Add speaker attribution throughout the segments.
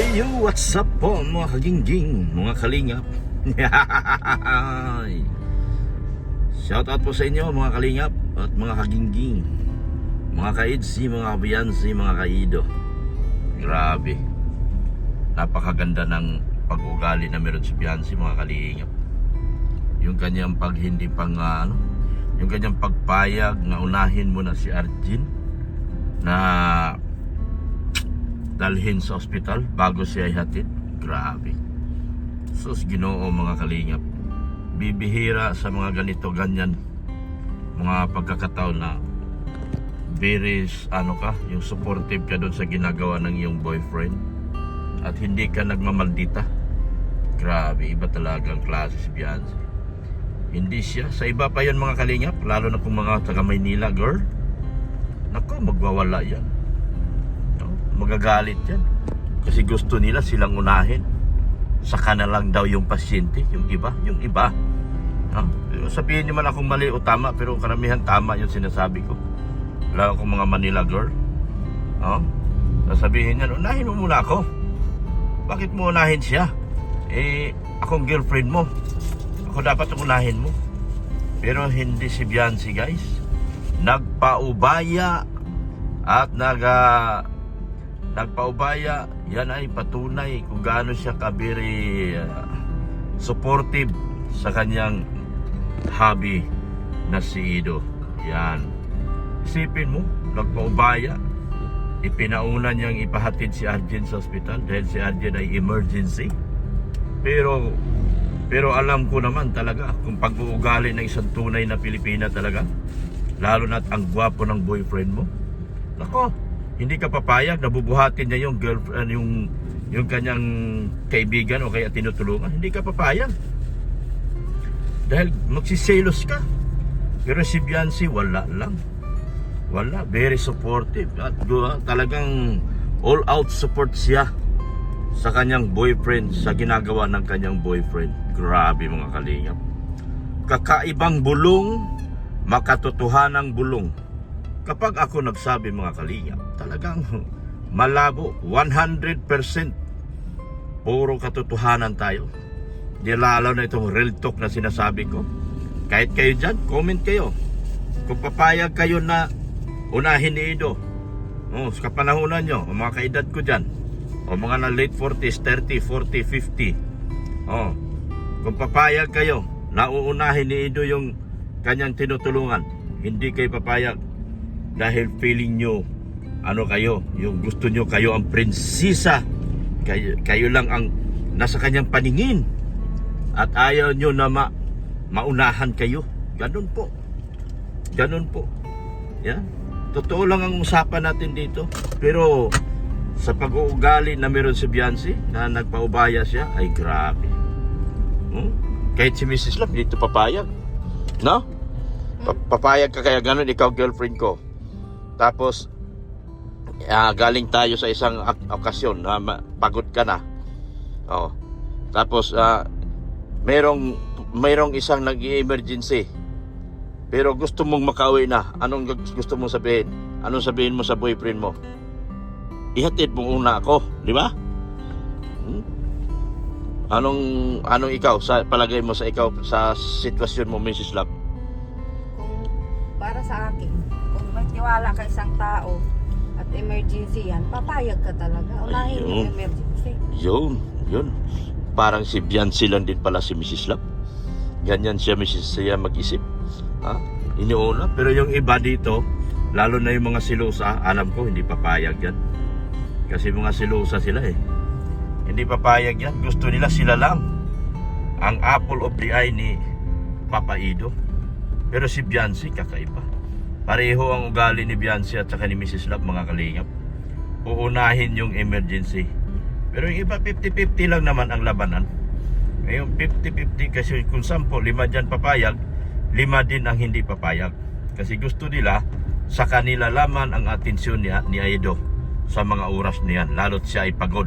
Speaker 1: Yo, what's up po mga kagingging, mga kalingap. Shout out po sa inyo mga kalingap at mga kagingging, mga kaidsi, mga kabiyansi, mga kaido. Grabe, napakaganda ng pag-ugali na meron si Biansi mga kalingap. Yung kanyang yung kanyang pagpayag na unahin mo na si Arjin na dalhin sa ospital bago siya ihatid. Grabe. Sus Ginoo mga kalingap. Bibihira sa mga ganyan mga pagkakataon na very yung supportive ka doon sa ginagawa ng iyong boyfriend at hindi ka nagmamaldita. Grabe, iba talaga ang klase si Biansi. Hindi siya, sa iba pa yan mga kalingap, lalo na kung mga taga Maynila girl, nako magwawala yan, no? Magagalit yan kasi gusto nila silang unahin, saka na lang daw yung pasyente, yung iba, no? Sabihin niyo man akong mali o tama, pero karamihan tama yung sinasabi ko, lalo kung mga Manila girl, no? Sasabihin niyan, unahin mo muna ako. Bakit mo unahin siya? Akong girlfriend mo, ako dapat unahin mo. Pero hindi si Biansi guys, nagpaubaya at nagpaubaya. Yan ay patunay kung gaano siya kabiri supportive sa kanyang hobby na si Ido. Yan, isipin mo, nagpaubaya, ipinauna niyang ipahatid si Arjin sa ospital dahil si Arjin ay emergency. Pero alam ko naman talaga kung pag-uugali ng isang tunay na Pilipina talaga, lalo na't ang gwapo ng boyfriend mo, nako, hindi ka papayag na bubuhatin niya yung girlfriend, yung kanyang kaibigan o kaya tinutulungan. Hindi ka papayag dahil magsiselos ka. Pero si Biansi wala lang, wala, very supportive at talagang all out support siya sa kanyang boyfriend, sa ginagawa ng kanyang boyfriend. Grabe mga kalingap, kakaibang bulong, makatotohanang bulong. Kapag ako nagsabi mga kalingap, talagang malabo, 100% puro katotohanan tayo. Di lalo na itong real talk na sinasabi ko. Kahit kayo dyan, comment kayo kung papayag kayo na unahin ni Ido, sa kapanahunan nyo, o mga kaedad ko dyan, o mga na late 40s, 30, 40, 50, kung papayag kayo na uunahin ni Ido yung kanyang tinutulungan, hindi kayo papayag dahil feeling nyo kayo, yung gusto nyo kayo ang prinsesa, kayo lang ang nasa kanyang paningin at ayaw nyo na maunahan kayo. Ganun po yeah? Totoo lang ang usapan natin dito. Pero sa pag-uugali na meron si Biansi na nagpaubaya siya, ay grabe. Kahit si Mrs. Love dito papayag, no? Papayag ka kaya ganun, ikaw girlfriend ko. Tapos galing tayo sa isang okasyon na pagod ka na, tapos mayroong isang nag-emergency, pero gusto mong makauwi na. Anong gusto mong sabihin? Anong sabihin mo sa boyfriend mo? Ihatid mo una ako, di ba? Anong ikaw sa palagay mo, sa ikaw sa sitwasyon mo, Mrs. Love?
Speaker 2: Kung para sa akin, kung magtiwala ka isang tao at emergency yan, papayag ka talaga. Unahin yung emergency. Yun. Parang si Biansi lang din pala si Mrs. Love. Ganyan siya mag-isip. Iniuna. Pero yung iba dito, lalo na yung mga silusa, alam ko hindi papayag yan. Kasi mga silusa sila hindi papayag yan. Gusto nila sila lang ang apple of the eye ni Papa Ido. Pero si Biansi kakaiba. Pareho ang ugali ni Biansi at saka ni Mrs. Love mga kalingap. Uunahin yung emergency. Pero yung iba 50-50 lang naman ang labanan. Ngayon 50-50 kasi kung 10, 5 dyan papayag, 5 din ang hindi papayag. Kasi gusto nila sa kanila laman ang atensyon ni Ido sa mga oras niyan, lalo't siya ay pagod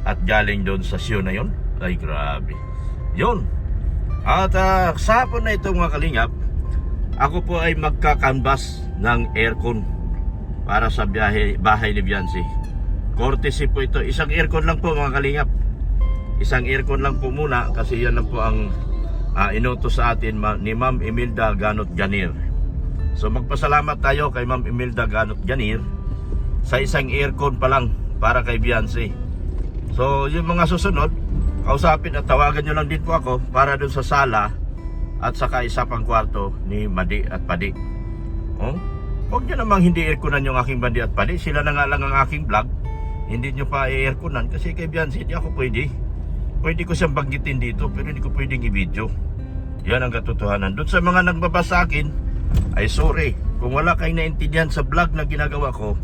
Speaker 2: at galing doon sa show na yon. Ay grabe yun. At sa hapon na ito mga kalingap, ako po ay magkakanbas ng aircon para sa bahay ni Biansi.
Speaker 1: courtesy po ito. Isang aircon lang po mga kalingap. Isang aircon lang po muna kasi yan lang po ang inutos sa atin ni Ma'am Imelda Ganot Ganir. So magpasalamat tayo kay Ma'am Imelda Ganot Ganir sa isang aircon pa lang para kay Beyonce. So yung mga susunod, kausapin at tawagan nyo lang din po ako para dun sa sala at saka isa pang kwarto ni Madi at Padi. Oh? Huwag nyo namang hindi airconan yung aking Madi at Padi. Sila na nga lang ang aking vlog. Hindi nyo pa i-airconan kasi kay Beyonce hindi ako pwede. Pwede ko siyang banggitin dito pero hindi ko pwedeng i-video. Yan ang katotohanan. Doon sa mga nagbabasa sa akin, ay sorry. Kung wala kayong naintindihan sa vlog na ginagawa ko,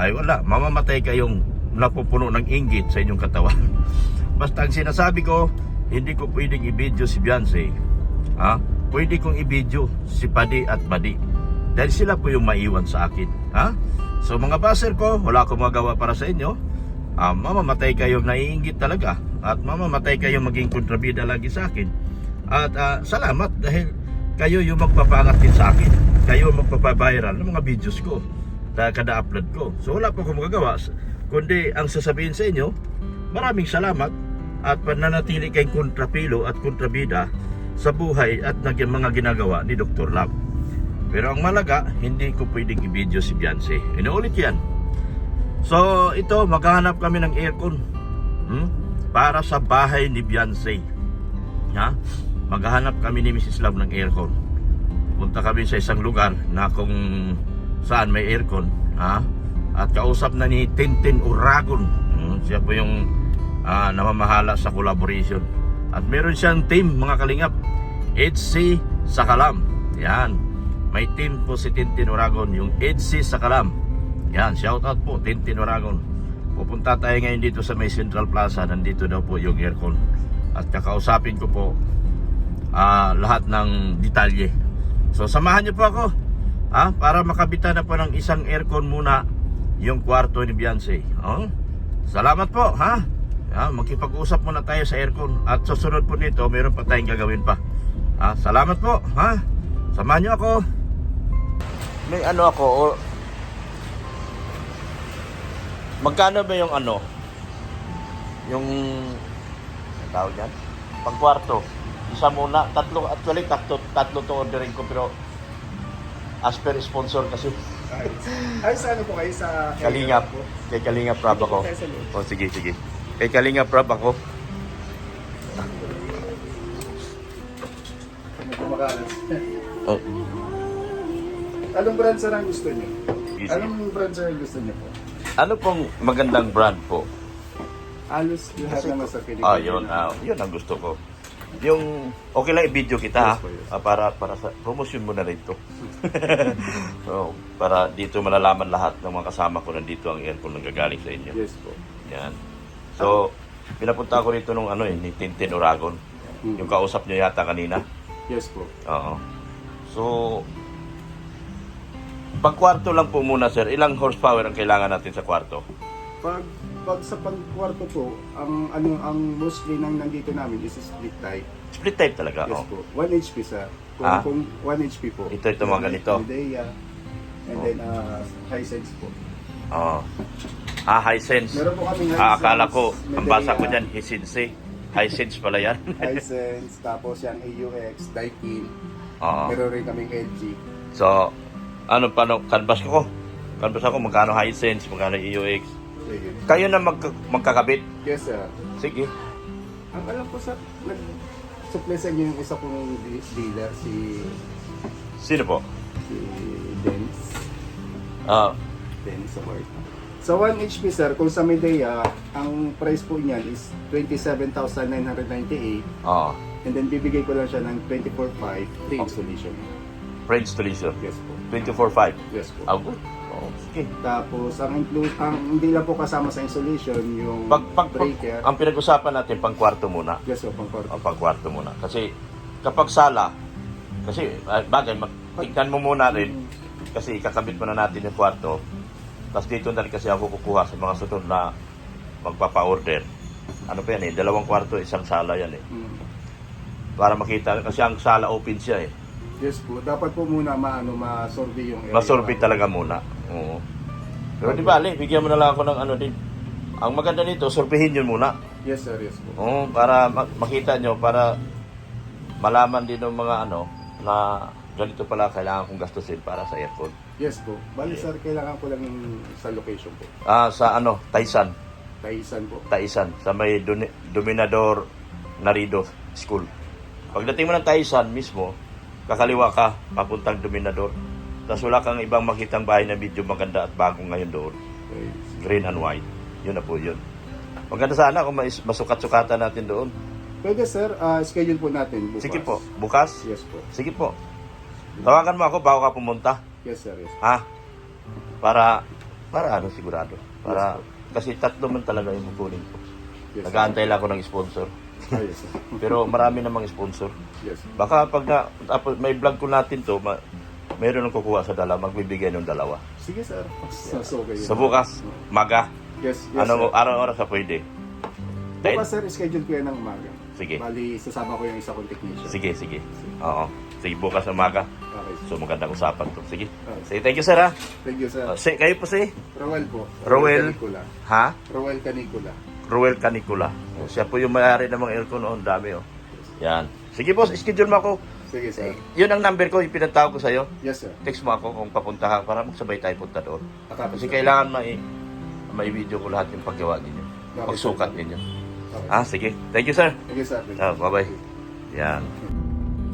Speaker 1: ay wala. Mamamatay kayong napupuno ng inggit sa inyong katawan. Basta ang sinasabi ko, hindi ko pwedeng i-video si Beyonce. Pwede kong i-video si Padi at Madi. Dahil sila po yung maiwan sa akin. So mga baser ko, wala akong magawa para sa inyo. Mamamatay kayong naiinggit talaga. At mamamatay kayong maging kontrabida lagi sa akin. At salamat dahil kayo yung magpapangat din sa akin. Kayo magpapaviral ng mga videos ko na kada upload ko. So wala po akong magagawa kundi ang sasabihin sa inyo, maraming salamat at pananatili kayong kontrapilo at kontrabida sa buhay at mga ginagawa ni Dr. Love. Pero ang malaga, hindi ko pwedeng i-video si Beyonce. Inuulit yan. So ito, maghahanap kami ng aircon para sa bahay ni Beyonce. Maghahanap kami ni Mrs. Love ng aircon. Punta kami sa isang lugar na kung saan may aircon. At kausap na ni Tintin Uragon. Siya po yung namamahala sa collaboration. At meron siyang team mga kalingap, HC Sakalam. Yan, may team po si Tintin Uragon, yung HC Sakalam. Yan, shout out po Tintin Uragon. Pupunta tayo ngayon dito sa may Central Plaza. Nandito daw po yung aircon. At kakausapin ko po lahat ng detalye. So samahan niyo po ako para makabitan na po ng isang aircon muna yung kwarto ni Beyonce. Salamat po magkipag-usap muna tayo sa aircon. At susunod po nito, meron pa tayong gagawin pa. Salamat po. Samahan niyo ako. May ako magkano ba yung yung tawag yan? Pagkwarto. Isa muna, tatlo to orderin ko pero as per sponsor kasi.
Speaker 3: Ay, sa ano po kayo? Sa
Speaker 1: Kalingap. Kay Kalingap Prab ako. Sige. Kay Kalingap Prab ako.
Speaker 3: Anong brand sir ang gusto niyo?
Speaker 1: Easy.
Speaker 3: Anong brand sir ang gusto niyo po?
Speaker 1: Ano pong magandang brand po?
Speaker 3: Halos lahat naman sa Pilipinas.
Speaker 1: Yun ang gusto ko. Yung okay lang i-video kita
Speaker 3: Yes.
Speaker 1: para sa promotion mo na rin to. So, para dito malalaman lahat ng mga kasama ko nandito ang aircon nang gagaling sa inyo.
Speaker 3: Yes po.
Speaker 1: Yan. So, pinapunta ko rito nung ni Tintin Uragon. Yung kausap niyo yata kanina.
Speaker 3: Yes po.
Speaker 1: Oo. So, pag kwarto lang po muna sir, ilang horsepower ang kailangan natin sa kwarto?
Speaker 3: Pag sa pagkwarto po, ang mostly nang nandito namin is split type.
Speaker 1: Split type talaga.
Speaker 3: Yes po. 1 HP sir. Kung 1 HP po.
Speaker 1: Ito mga ganito.
Speaker 3: Medea. And then Hisense po.
Speaker 1: Hisense.
Speaker 3: Meron po kami Hisense.
Speaker 1: Akala ko, ang basa ko
Speaker 3: Medea,
Speaker 1: dyan, Hisense. Hisense pala yan.
Speaker 3: Hisense, tapos yung AUX, Daikin.
Speaker 1: Oo.
Speaker 3: Meron rin kaming LG.
Speaker 1: So, canvas ko? Canvas ako, magkano Hisense, magkano EUX.
Speaker 3: Sige.
Speaker 1: Kayo na magkakabit?
Speaker 3: Yes sir.
Speaker 1: Sige.
Speaker 3: Ang alam ko sa nag-supply sa inyo yung isa kong dealer,
Speaker 1: Sino po?
Speaker 3: si Dennis. Dennis Award. Sa 1 HP sir, kung sa Medea, ang price po niyan is 27,998. And then bibigay ko lang siya ng 24,500 free installation.
Speaker 1: Free installation.
Speaker 3: Yes po.
Speaker 1: 24/5.
Speaker 3: Yes po.
Speaker 1: Good. Sige.
Speaker 3: Tapos ang hindi lang po kasama sa installation yung breaker.
Speaker 1: Ang pinag-usapan natin pang kwarto muna.
Speaker 3: Yes po, pang
Speaker 1: Pang kwarto muna. Kasi kapag sala, bagay, tignan mo muna rin kasi ikakabit mo na natin yung kwarto. Tapos dito na rin kasi ako kukuha sa mga sunod na magpapa-order. Ano pa yan 2 kwarto, isang sala yan Para makita, kasi ang sala open siya
Speaker 3: Yes po, dapat po muna ma-survey yung area.
Speaker 1: Masurvey talaga muna. Oo. Pero di ba, bigyan mo na lang ako ng din. ang maganda nito, survehin nyo muna.
Speaker 3: Yes sir, yes po.
Speaker 1: Oo, para makita nyo, para malaman din ng mga ano, na ganito pala kailangan kong gastusin para sa aircon.
Speaker 3: Yes po. Bali sir, kailangan ko lang sa location po.
Speaker 1: Sa ano, Taisan.
Speaker 3: Taisan po.
Speaker 1: Taisan, sa may Dominador Narido School. Pagdating mo ng Taisan mismo, kakaliwa ka, papuntang Dominador. Tapos wala kang ibang makitang bahay na medyo maganda at bago ngayon doon.
Speaker 3: Okay.
Speaker 1: Green and white. Yun na po yun. Maganda sana kung masukat-sukatan natin doon.
Speaker 3: Pwede sir, schedule po natin bukas.
Speaker 1: Sige po, bukas?
Speaker 3: Yes po.
Speaker 1: Sige po. Tawagan mo ako bago ka pumunta.
Speaker 3: Yes sir, yes.
Speaker 1: Ha? Para ano sigurado. Para,
Speaker 3: Yes,
Speaker 1: kasi tatlo man talaga yung kukunin ko.
Speaker 3: Yes,
Speaker 1: Nag-aantay lang ako ng sponsor.
Speaker 3: Yes sir.
Speaker 1: Pero marami namang sponsor.
Speaker 3: Yes.
Speaker 1: Baka pag tapos may vlog ko natin to, mayroon nang kukuha sa dalawa, magbibigay ng dalawa.
Speaker 3: Sige sir. So, okay.
Speaker 1: Sa bukas, maga.
Speaker 3: Yes, yes
Speaker 1: Ano
Speaker 3: sir.
Speaker 1: araw-araw sa pwede.
Speaker 3: Bukas sir, schedule ko yan ng umaga.
Speaker 1: Sige.
Speaker 3: Bali, sasama ko yung isa kong technician.
Speaker 1: Sige. Oo. Sige, bukas na maga.
Speaker 3: Okay sir.
Speaker 1: So magandang usapan to. Sige.
Speaker 3: Okay.
Speaker 1: Sige, thank you sir ha.
Speaker 3: Thank you sir.
Speaker 1: Kayo po si?
Speaker 3: Roel po.
Speaker 1: Roel.
Speaker 3: Canicula.
Speaker 1: Ha?
Speaker 3: Roel Canicula.
Speaker 1: Ruel Canicula. Siya po yung may-ari ng mga aircon noon. Dami oh. Yan. Sige boss, schedule mo ako.
Speaker 3: Sige sir.
Speaker 1: Yun ang number ko, yung pinatawag ko sa'yo.
Speaker 3: Yes sir.
Speaker 1: Text mo ako kung papunta ka para magsabay tayo punta doon.
Speaker 3: Akapit,
Speaker 1: Kasi
Speaker 3: sir.
Speaker 1: kailangan may-video ko lahat yung paggawa ninyo. Pagsukat ninyo.
Speaker 3: Okay.
Speaker 1: Sige. Thank you sir.
Speaker 3: Thank you sir. Thank you.
Speaker 1: Bye-bye. Yan.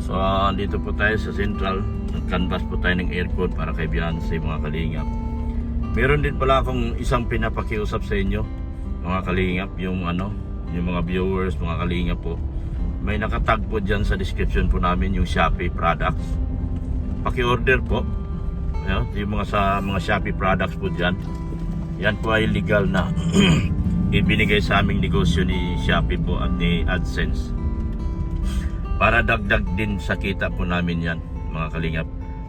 Speaker 1: So, dito po tayo sa Central. Nag-canvas po tayo ng airport para kay Beyonce, mga kalingap. Meron din pala akong isang pinapakiusap sa inyo, mga kalingap, yung mga viewers, mga kalingap po. May nakatag po dyan sa description po namin yung Shopee products. Paki-order po. Yung mga Shopee products po dyan. Yan po ay legal na ibinigay sa aming negosyo ni Shopee po at ni AdSense. Para dagdag din sa kita po namin yan, mga kalingap.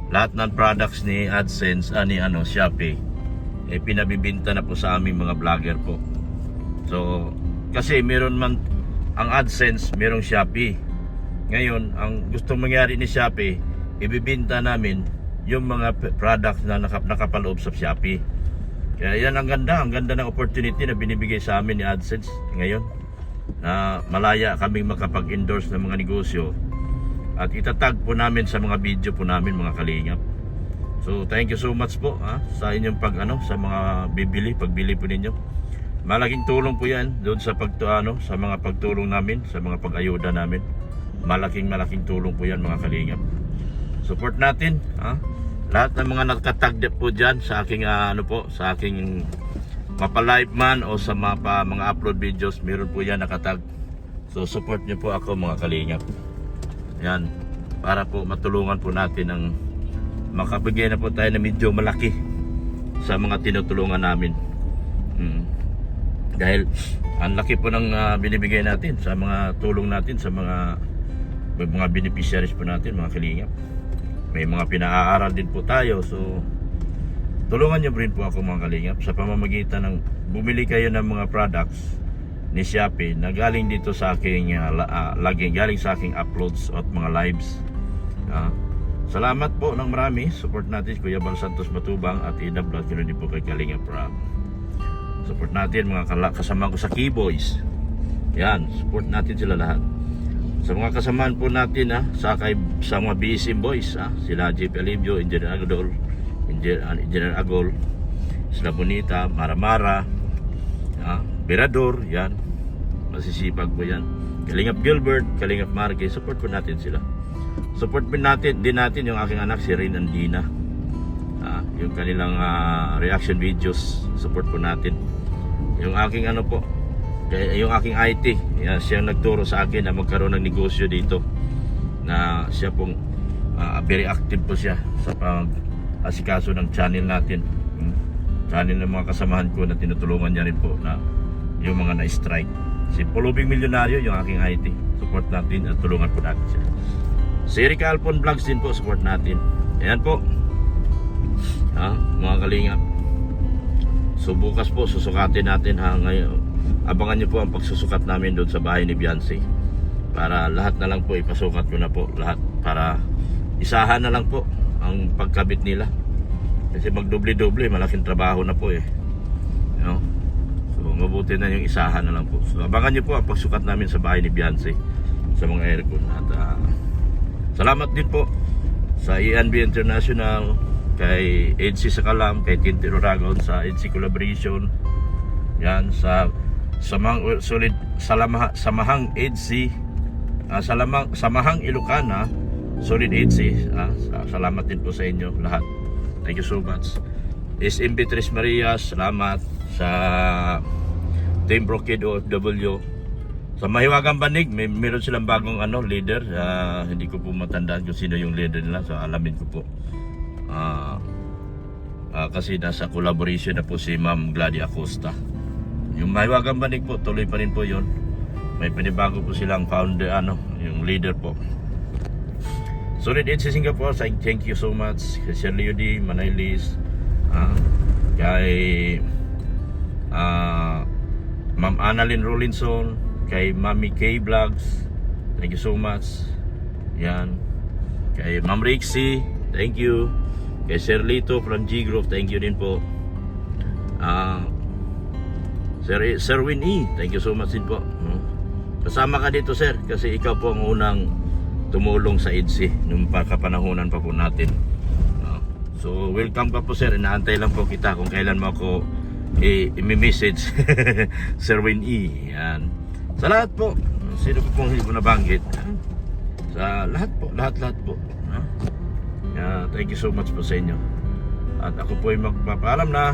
Speaker 1: Lahat ng products ni AdSense, Shopee, pinabibinta na po sa aming mga vlogger po. So, kasi meron man ang AdSense, merong Shopee. Ngayon, ang gustong mangyari ni Shopee, ibibinta namin yung mga products na nakapaloob sa Shopee. Kaya yan ang ganda ng opportunity na binibigay sa amin ni AdSense ngayon. Na malaya kaming makapag-endorse ng mga negosyo at itatag po namin sa mga video po namin, mga kalingap. So thank you so much po sa inyong sa mga pagbili po ninyo. Malaking tulong po yan doon sa sa mga pagtulong namin, sa mga pag-ayuda namin. Malaking tulong po yan, mga kalingap. Support natin lahat ng mga nakatag po dyan sa aking sa aking mapa-live man o sa mga upload videos, meron po yan nakatag. So support nyo po ako, mga kalingap. Yan, para po matulungan po natin ang makabigay na po tayo na medyo malaki sa mga tinutulungan namin. Dahil ang laki po ng binibigay natin sa mga tulong natin sa mga beneficiaries po natin, mga kalingap. May mga pinaaral din po tayo, so tulungan nyo rin po ako, mga kalingap, sa pamamagitan ng bumili kayo ng mga products ni Shopee na galing dito sa aking galing sa aking uploads at mga lives. Salamat po ng marami. Support natin Kuya Bal Santos Matubang at Ida Vlog, din po kay Kalingap Rob. Support natin mga kasama ko sa Keyboys. Yan, support natin sila lahat. Sa mga kasamaan po natin sa mga BSM Boys, sila JP Alivio, Engineer Agol, sila Bonita, Maramara, Berador, yan, masisipag po yan. Kalingap Gilbert, Kalingap Marquez, support po natin sila. Support din natin yung aking anak si Rain Andina, yung kanilang reaction videos, support po natin. Yung aking yung aking IT, yan, siyang nagturo sa akin na magkaroon ng negosyo dito, na siya pong very active po siya sa pag-asikaso ng channel natin, channel ng mga kasamahan ko na tinutulungan niya rin po na yung mga na-strike. Si Pulubing Milyonaryo, yung aking IT, support natin at tulungan po natin siya. Si Eric Alpon Vlogs din po, support natin. Ayan po, mga kalingap. So bukas po susukatin natin ngayon. Abangan nyo po ang pagsusukat namin doon sa bahay ni Beyonce, para lahat na lang po ipasukat ko na po lahat, para isahan na lang po ang pagkabit nila, kasi magdoble-doble malaking trabaho na po So mabuti na yung isahan na lang po. So abangan nyo po ang pagsukat namin sa bahay ni Beyonce sa mga aircon. At salamat din po sa ENB International, kay EDC sa Kalam, kay Tintero Ragon sa EDC Collaboration. Yan, sa Samahang EDC, Samahang Ilocana, Solid EDC. Salamat din po sa inyo lahat. Thank you so much. SMB Tres Marias, salamat sa Team Brokid OFW. Sa Mahiwagang Banig, meron silang bagong leader. Hindi ko po matandaan kung sino yung leader nila, so alamin ko po. Kasi nasa collaboration na po si Ma'am Gladia Acosta. Yung Mahiwagang Banig po, tuloy pa rin po yun. May panibago po silang founder, yung leader po. Solid EDC Singapore, thank you so much. Kay Shirley Udi, Manaylis, kay Ma'am Annalyn Rollinson, kay Mami K Vlogs, thank you so much. Yan. Kay Ma'am Rixie, thank you. Kay Sirlito from G Group, thank you din po. Sir Win E, thank you so much din po. Kasama ka dito, sir, kasi ikaw po ang unang tumulong sa EDC nung kapanahunan pa po natin. So welcome pa po, sir. Inaantay lang po kita kung kailan mo ako i-message. Sir Win E. Yan. Sa lahat po, sino po pong hindi ko nabanggit, sa lahat po, lahat po. Thank you so much po sa inyo. At ako po ay magpapaalam na.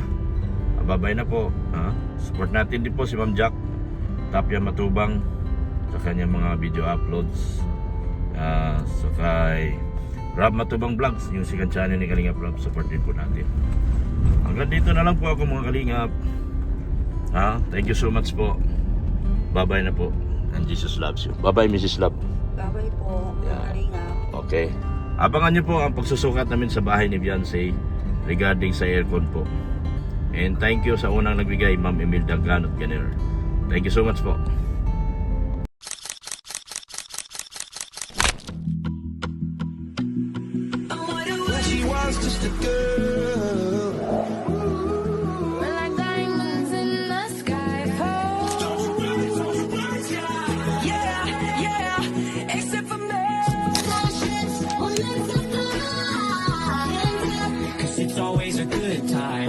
Speaker 1: Babay na po. Support natin din po si Ma'am Jack Tapia Matubang sa kanyang mga video uploads. So kay Rob Matubang Vlogs, yung second channel ni Kalingap Rob, support din po natin. Hanggang dito na lang po ako, mga Kalingap. Thank you so much po. Bye-bye na po. And Jesus loves you. Bye-bye, Mrs. Love.
Speaker 2: Bye-bye po, mga Kalingap.
Speaker 1: Okay. Abangan niyo po ang pagsusukat namin sa bahay ni Beyonce regarding sa aircon po. And thank you sa unang nagbigay, Ma'am Imelda Ganot Ganer. Thank you so much po.
Speaker 4: She was just a girl.
Speaker 5: We're like diamonds in the sky.
Speaker 4: Yeah, yeah, except for me. Cause it's always a good time.